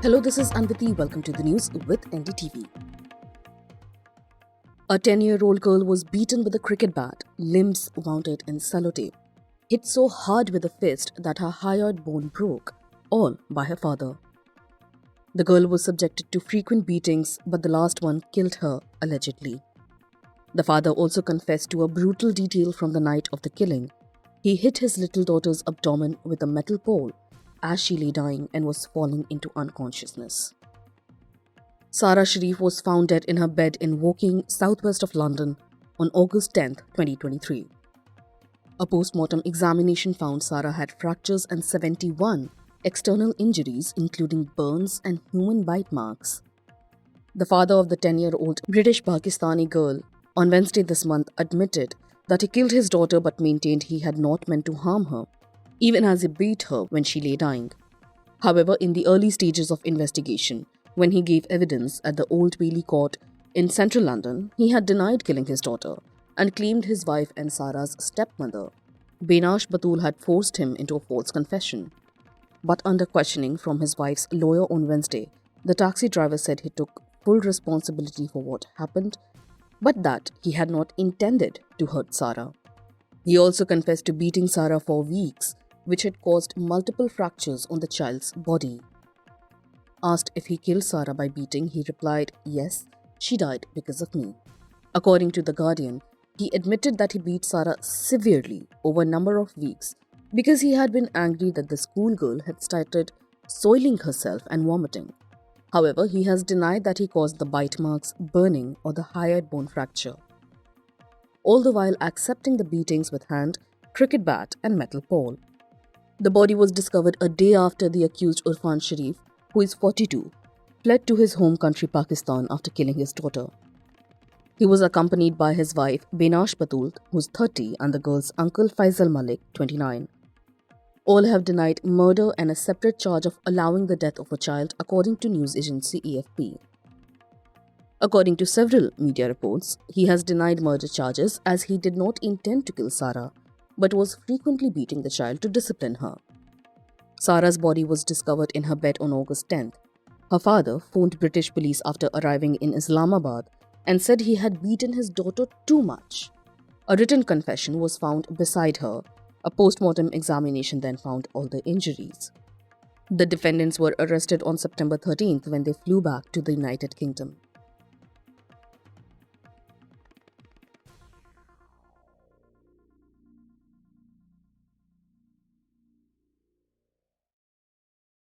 Hello, this is Anviti. Welcome to the news with NDTV. A 10-year-old girl was beaten with a cricket bat, limbs mounted in sellotape, hit so hard with a fist that her hyoid bone broke, all by her father. The girl was subjected to frequent beatings, but the last one killed her, allegedly. The father also confessed to a brutal detail from the night of the killing. He hit his little daughter's abdomen with a metal pole as she lay dying and was falling into unconsciousness. Sara Sharif was found dead in her bed in Woking, southwest of London, on August 10, 2023. A post-mortem examination found Sara had fractures and 71 external injuries, including burns and human bite marks. The father of the 10-year-old British-Pakistani girl on Wednesday this month admitted that he killed his daughter but maintained he had not meant to harm her, even as he beat her when she lay dying. However, in the early stages of investigation, when he gave evidence at the Old Bailey Court in central London, he had denied killing his daughter and claimed his wife and Sara's stepmother, Benash Batul, had forced him into a false confession. But under questioning from his wife's lawyer on Wednesday, the taxi driver said he took full responsibility for what happened, but that he had not intended to hurt Sara. He also confessed to beating Sara for weeks, which had caused multiple fractures on the child's body. Asked if he killed Sara by beating, he replied, "Yes, she died because of me." According to The Guardian, he admitted that he beat Sara severely over a number of weeks because he had been angry that the schoolgirl had started soiling herself and vomiting. However, he has denied that he caused the bite marks, burning, or the hyoid bone fracture, all the while accepting the beatings with hand, cricket bat, and metal pole. The body was discovered a day after the accused Irfan Sharif, who is 42, fled to his home country Pakistan after killing his daughter. He was accompanied by his wife Benash Batul, who's 30, and the girl's uncle Faisal Malik, 29. All have denied murder and a separate charge of allowing the death of a child, according to news agency AFP. According to several media reports, he has denied murder charges as he did not intend to kill Sara, but was frequently beating the child to discipline her. Sara's body was discovered in her bed on August 10th. Her father phoned British police after arriving in Islamabad and said he had beaten his daughter too much. A written confession was found beside her. A post-mortem examination then found all the injuries. The defendants were arrested on September 13th when they flew back to the United Kingdom.